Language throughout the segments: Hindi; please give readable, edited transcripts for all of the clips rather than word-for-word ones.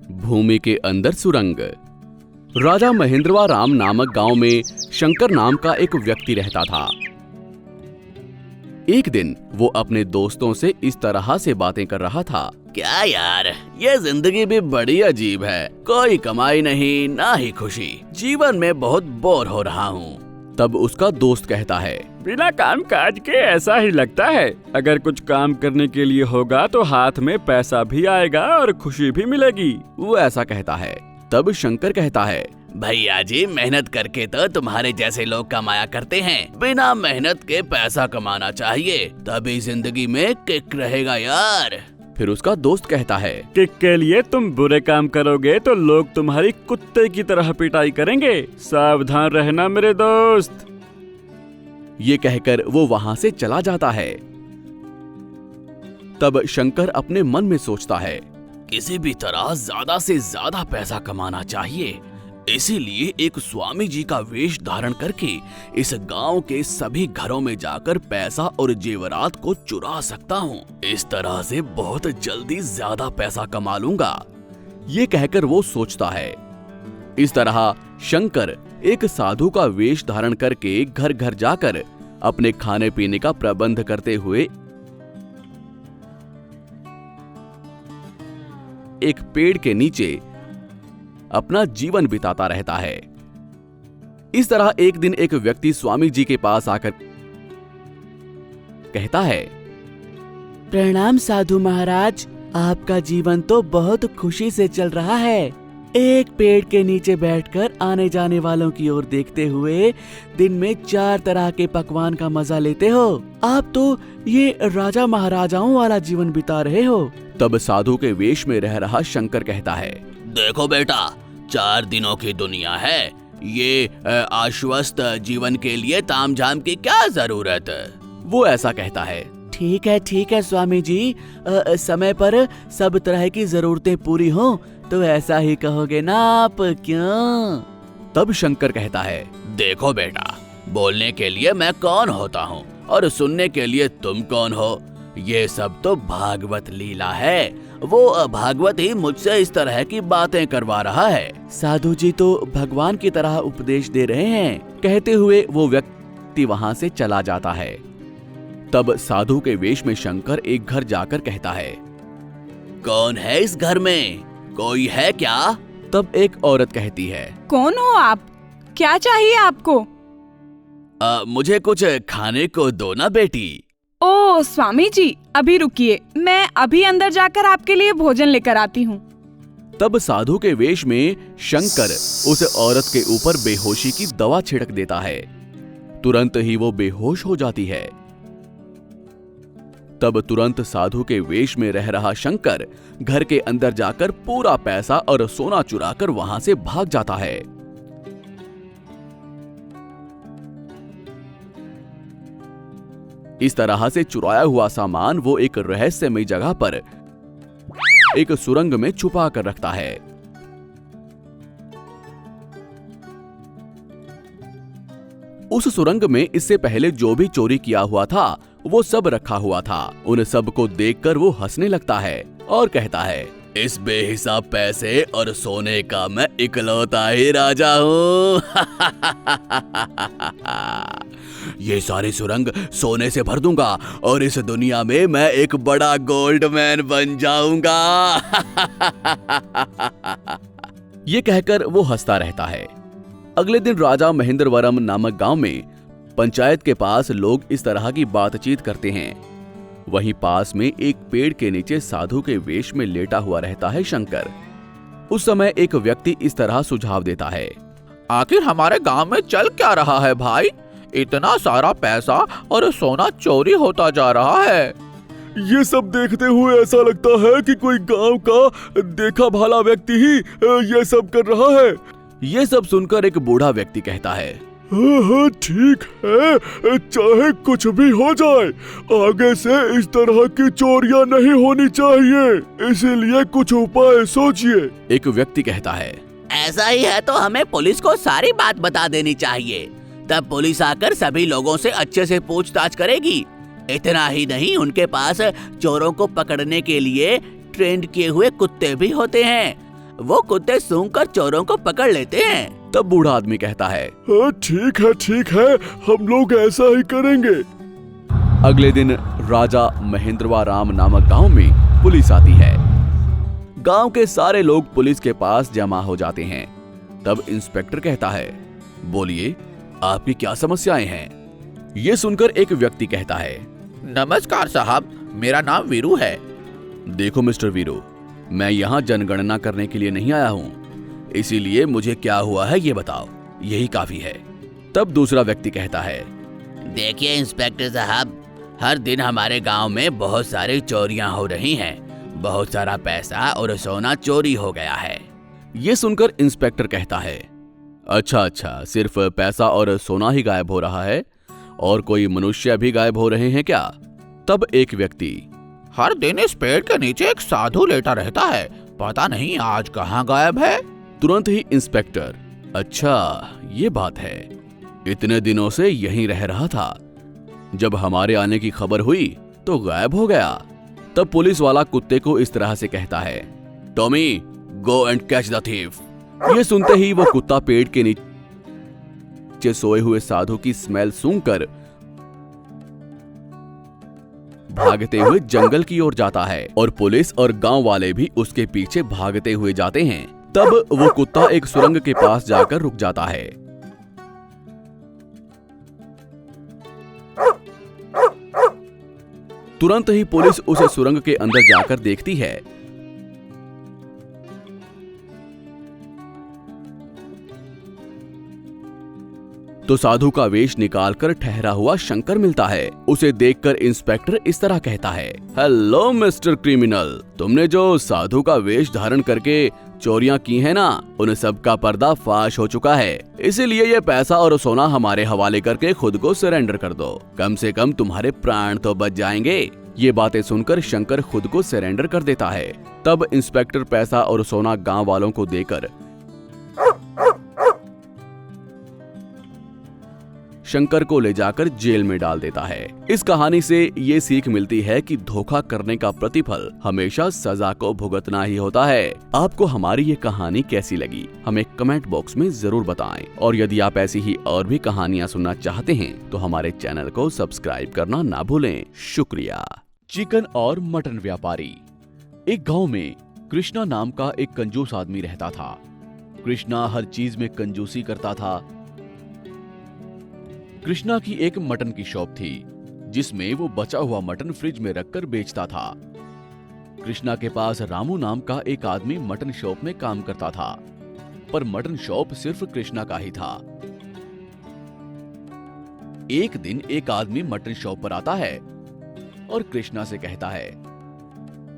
भूमि के अंदर सुरंग। राजा महेंद्रवा राम नामक गांव में शंकर नाम का एक व्यक्ति रहता था। एक दिन वो अपने दोस्तों से इस तरह से बातें कर रहा था। क्या यार, ये जिंदगी भी बड़ी अजीब है। कोई कमाई नहीं, ना ही खुशी। जीवन में बहुत बोर हो रहा हूँ। तब उसका दोस्त कहता है, बिना काम काज के ऐसा ही लगता है। अगर कुछ काम करने के लिए होगा तो हाथ में पैसा भी आएगा और खुशी भी मिलेगी। वो ऐसा कहता है। तब शंकर कहता है, भैया जी, मेहनत करके तो तुम्हारे जैसे लोग कमाया करते हैं। बिना मेहनत के पैसा कमाना चाहिए, तभी जिंदगी में किक रहेगा यार। फिर उसका दोस्त कहता है, किक के लिए तुम बुरे काम करोगे तो लोग तुम्हारी कुत्ते की तरह पिटाई करेंगे। सावधान रहना मेरे दोस्त। ये कहकर वो वहां से चला जाता है। तब शंकर अपने मन में सोचता है, किसी भी तरह ज्यादा से ज्यादा पैसा कमाना चाहिए। इसीलिए एक स्वामी जी का वेश धारण करके इस गांव के सभी घरों में जाकर पैसा और जेवरात को चुरा सकता हूँ। इस तरह से बहुत जल्दी ज्यादा पैसा कमा लूंगा। ये कहकर वो सोचता है। इस तरह शंकर एक साधु का वेश धारण करके घर घर जाकर अपने खाने पीने का प्रबंध करते हुए एक पेड़ के नीचे अपना जीवन बिताता रहता है। इस तरह एक दिन एक व्यक्ति स्वामी जी के पास आकर कहता है, प्रणाम साधु महाराज, आपका जीवन तो बहुत खुशी से चल रहा है। एक पेड़ के नीचे बैठकर आने जाने वालों की ओर देखते हुए दिन में 4 तरह के पकवान का मजा लेते हो। आप तो ये राजा महाराजाओं वाला जीवन बिता रहे हो। तब साधु के वेश में रह रहा शंकर कहता है, देखो बेटा, 4 दिनों की दुनिया है। ये आश्वस्त जीवन के लिए तामझाम की क्या जरूरत है। वो ऐसा कहता है। ठीक है स्वामी जी, समय पर सब तरह की जरूरतें पूरी हों तो ऐसा ही कहोगे ना आप, क्यों? तब शंकर कहता है, देखो बेटा, बोलने के लिए मैं कौन होता हूँ और सुनने के लिए तुम कौन हो। ये सब तो भागवत लीला है। वो भागवत ही मुझसे इस तरह की बातें करवा रहा है। साधु जी तो भगवान की तरह उपदेश दे रहे हैं। कहते हुए वो व्यक्ति वहां से चला जाता है। तब साधु के वेश में शंकर एक घर जाकर कहता है, कौन है इस घर में? कोई है क्या? तब एक औरत कहती है, कौन हो आप? क्या चाहिए आपको? मुझे कुछ खाने को दो ना बेटी। ओ स्वामी जी, अभी रुकिए, मैं अभी अंदर जाकर आपके लिए भोजन लेकर आती हूँ। तब साधु के वेश में शंकर उस औरत के ऊपर बेहोशी की दवा छिड़क देता है। तुरंत ही वो बेहोश हो जाती है। तब तुरंत साधु के वेश में रह रहा शंकर घर के अंदर जाकर पूरा पैसा और सोना चुराकर वहां से भाग जाता है। इस तरह से चुराया हुआ सामान वो एक रहस्यमयी जगह पर एक सुरंग में छुपा कर रखता है। उस सुरंग में इससे पहले जो भी चोरी किया हुआ था वो सब रखा हुआ था। उन सब को देखकर वो हंसने लगता है और कहता है, इस बेहिसाब पैसे और सोने का मैं इकलौता ही राजा हूँ। ये सारी सुरंग सोने से भर दूंगा और इस दुनिया में मैं एक बड़ा गोल्डमैन बन जाऊंगा। ये कहकर वो हंसता रहता है। अगले दिन राजा महेंद्रवरम नामक गांव में पंचायत के पास लोग इस तरह की बातचीत करते हैं। वहीं पास में एक पेड़ के नीचे साधु के वेश में लेटा हुआ रहता है शंकर। उस समय एक व्यक्ति इस तरह सुझाव देता है, आखिर हमारे गांव में चल क्या रहा है भाई? इतना सारा पैसा और सोना चोरी होता जा रहा है। ये सब देखते हुए ऐसा लगता है कि कोई गांव का देखा भाला व्यक्ति ही ये सब कर रहा है। ये सब सुनकर एक बूढ़ा व्यक्ति कहता है, हाँ, ठीक है, चाहे कुछ भी हो जाए, आगे से इस तरह की चोरियां नहीं होनी चाहिए, इसीलिए कुछ उपाय सोचिए। एक व्यक्ति कहता है, ऐसा ही है तो हमें पुलिस को सारी बात बता देनी चाहिए। तब पुलिस आकर सभी लोगों से अच्छे से पूछताछ करेगी। इतना ही नहीं, उनके पास चोरों को पकड़ने के लिए ट्रेंड किए हुए कुत्ते भी होते हैं। वो कुत्ते सूंघकर चोरों को पकड़ लेते हैं। तब बूढ़ा आदमी कहता है, हाँ, ठीक है, हम लोग ऐसा ही करेंगे। अगले दिन राजा महेंद्रवाराम नामक गांव में पुलिस आती है। गांव के सारे लोग पुलिस के पास जमा हो जाते हैं। तब इंस्पेक्टर कहता है, बोलिए, आपकी क्या समस्याएं हैं? ये सुनकर एक व्यक्ति कहता है, नमस्कार साहब, मेरा नाम वीरू है। देखो मिस्टर वीरू, मैं यहाँ जनगणना करने के लिए नहीं आया हूँ, इसीलिए मुझे क्या हुआ है ये बताओ, यही काफी है। तब दूसरा व्यक्ति कहता है, देखिए इंस्पेक्टर साहब, हर दिन हमारे गांव में बहुत सारी चोरियां हो रही हैं। बहुत सारा पैसा और सोना चोरी हो गया है। ये सुनकर इंस्पेक्टर कहता है, अच्छा, सिर्फ पैसा और सोना ही गायब हो रहा है और कोई मनुष्य भी गायब हो रहे हैं क्या? तब एक व्यक्ति, हर दिन इस पेड़ के नीचे एक साधु लेटा रहता है, पता नहीं आज कहाँ गायब है। तुरंत ही इंस्पेक्टर, अच्छा ये बात है, इतने दिनों से यहीं रह रहा था, जब हमारे आने की खबर हुई तो गायब हो गया। तब पुलिस वाला कुत्ते को इस तरह से कहता है, Tommy, go and catch the thief. ये सुनते ही वो कुत्ता पेड़ के नीचे सोए हुए साधु की स्मेल सूंघकर भागते हुए जंगल की ओर जाता है और पुलिस और गांव वाले भी उसके पीछे भागते हुए जाते हैं। तब वो कुत्ता एक सुरंग के पास जाकर रुक जाता है। तुरंत ही पुलिस उसे सुरंग के अंदर जाकर देखती है। तो साधु का वेश निकालकर ठहरा हुआ शंकर मिलता है। उसे देखकर इंस्पेक्टर इस तरह कहता है, हेलो मिस्टर क्रिमिनल, तुमने जो साधु का वेश धारण करके चोरियां की है ना, उन सब का पर्दा फाश हो चुका है। इसीलिए ये पैसा और सोना हमारे हवाले करके खुद को सरेंडर कर दो, कम से कम तुम्हारे प्राण तो बच जाएंगे। ये बातें सुनकर शंकर खुद को सरेंडर कर देता है। तब इंस्पेक्टर पैसा और सोना गांव वालों को देकर शंकर को ले जाकर जेल में डाल देता है। इस कहानी से ये सीख मिलती है कि धोखा करने का प्रतिफल हमेशा सजा को भुगतना ही होता है। आपको हमारी ये कहानी कैसी लगी, हमें कमेंट बॉक्स में जरूर बताएं। और यदि आप ऐसी ही और भी कहानियां सुनना चाहते हैं तो हमारे चैनल को सब्सक्राइब करना ना भूलें। शुक्रिया। चिकन और मटन व्यापारी। एक गाँव में कृष्णा नाम का एक कंजूस आदमी रहता था। कृष्णा हर चीज में कंजूसी करता था। कृष्णा की एक मटन की शॉप थी, जिसमें वो बचा हुआ मटन फ्रिज में रखकर बेचता था। कृष्णा के पास रामू नाम का एक आदमी मटन शॉप में काम करता था, पर मटन शॉप सिर्फ कृष्णा का ही था। एक दिन एक आदमी मटन शॉप पर आता है और कृष्णा से कहता है,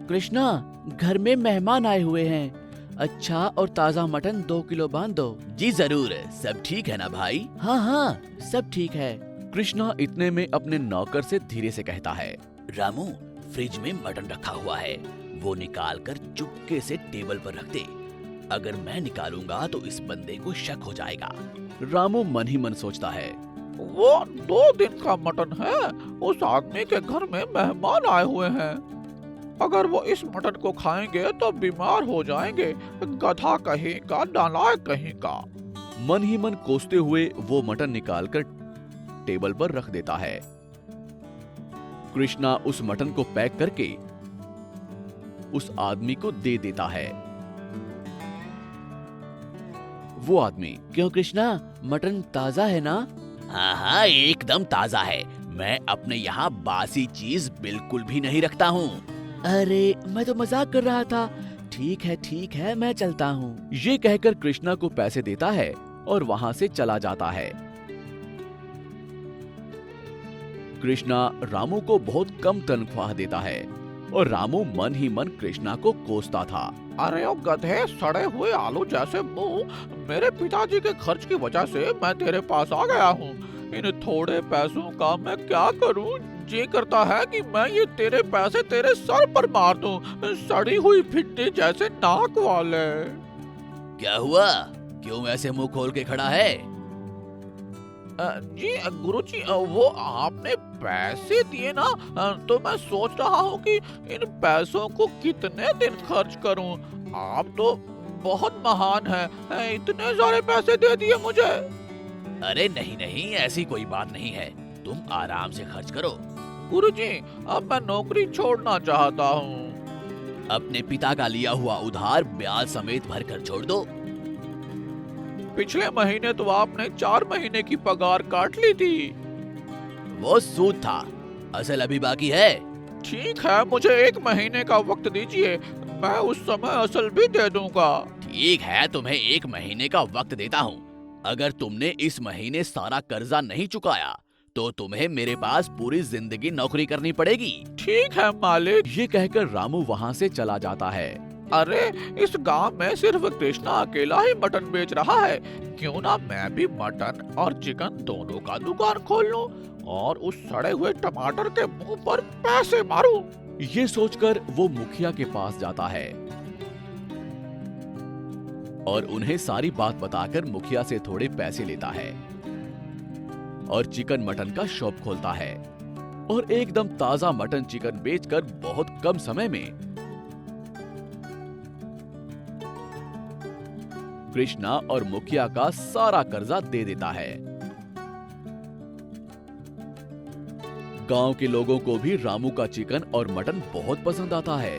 कृष्णा, घर में मेहमान आए हुए हैं, अच्छा और ताजा मटन 2 किलो बांध दो। जी जरूर, सब ठीक है ना भाई? हाँ, सब ठीक है। कृष्णा इतने में अपने नौकर से धीरे से कहता है, रामू, फ्रिज में मटन रखा हुआ है, वो निकाल कर चुपके से टेबल पर रख दे। अगर मैं निकालूंगा तो इस बंदे को शक हो जाएगा। रामू मन ही मन सोचता है, वो 2 दिन का मटन है, उस आदमी के घर में मेहमान आए हुए हैं, अगर वो इस मटन को खाएंगे तो बीमार हो जाएंगे, गधा कहीं का, नालायक कहीं का। मन ही मन कोसते हुए वो मटन निकालकर टेबल पर रख देता है। कृष्णा उस मटन को पैक करके उस आदमी को दे देता है। वो आदमी, क्यों कृष्णा, मटन ताजा है ना? हाँ, एकदम ताजा है। मैं अपने यहाँ बासी चीज बिल्कुल भी नहीं रखता हूँ। अरे, मैं तो मजाक कर रहा था। ठीक है, मैं चलता हूँ। ये कहकर कृष्णा को पैसे देता है और वहां से चला जाता है। कृष्णा रामू को बहुत कम तनख्वाह देता है और रामू मन ही मन कृष्णा को कोसता था। अरे ओ गधे, सड़े हुए आलू जैसे मुंह, मेरे पिताजी के खर्च की वजह से मैं तेरे पास आ गया हूँ। इन थोड़े पैसों का मैं क्या करूँ? जी करता है कि मैं ये तेरे पैसे तेरे सर पर मार दूं, सड़ी हुई भिंडी जैसे नाक वाले। क्या हुआ? क्यों ऐसे मुंह खोल के खड़ा है? जी गुरुजी, वो आपने पैसे दिए ना, तो मैं सोच रहा हूँ कि इन पैसों को कितने दिन खर्च करूँ। आप तो बहुत महान है, इतने सारे पैसे दे दिए मुझे। अरे नहीं नहीं, ऐसी कोई बात नहीं है, तुम आराम से खर्च करो। गुरुजी, अब मैं नौकरी छोड़ना चाहता हूँ। अपने पिता का लिया हुआ उधार ब्याज समेत भर कर छोड़ दो। पिछले महीने तो आपने 4 महीने की पगार काट ली थी। वो सूद था, असल अभी बाकी है। ठीक है, मुझे 1 महीने का वक्त दीजिए, मैं उस समय असल भी दे दूंगा। ठीक है, तुम्हें 1 महीने का वक्त देता हूँ। अगर तुमने इस महीने सारा कर्जा नहीं चुकाया तो तुम्हें मेरे पास पूरी जिंदगी नौकरी करनी पड़ेगी। ठीक है मालिक। ये कहकर रामू वहाँ से चला जाता है। अरे, इस गांव में सिर्फ कृष्णा अकेला ही मटन बेच रहा है, क्यों ना मैं भी मटन और चिकन दोनों का दुकान खोल लूं और उस सड़े हुए टमाटर के मुंह पर पैसे मारूं। ये सोचकर वो मुखिया के पास जाता है और उन्हें सारी बात बताकर मुखिया से थोड़े पैसे लेता है और चिकन मटन का शॉप खोलता है और एकदम ताजा मटन चिकन बेचकर बहुत कम समय में कृष्णा और मुखिया का सारा कर्जा दे देता है। गांव के लोगों को भी रामू का चिकन और मटन बहुत पसंद आता है।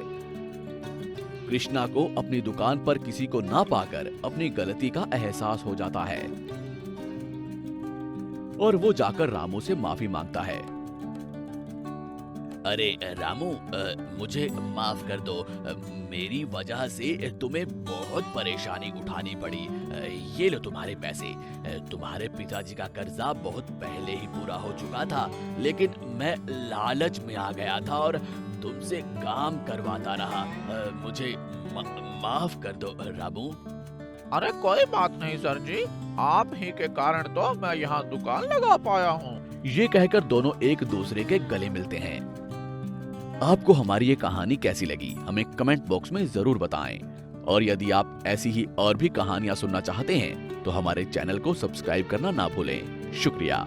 कृष्णा को अपनी दुकान पर किसी को ना पाकर अपनी गलती का एहसास हो जाता है और वो जाकर रामू से माफी मांगता है। अरे रामू, मुझे माफ कर दो, मेरी वजह से तुम्हें बहुत परेशानी उठानी पड़ी। ये लो तुम्हारे पैसे। तुम्हारे पिताजी का कर्जा बहुत पहले ही पूरा हो चुका था, लेकिन मैं लालच में आ गया था और तुमसे काम करवाता रहा। मुझे माफ कर दो रामू। अरे कोई बात नहीं सर जी, आप ही के कारण तो मैं यहाँ दुकान लगा पाया हूँ। ये कहकर दोनों एक दूसरे के गले मिलते हैं। आपको हमारी ये कहानी कैसी लगी हमें कमेंट बॉक्स में जरूर बताएं और यदि आप ऐसी ही और भी कहानियां सुनना चाहते हैं तो हमारे चैनल को सब्सक्राइब करना ना भूलें। शुक्रिया।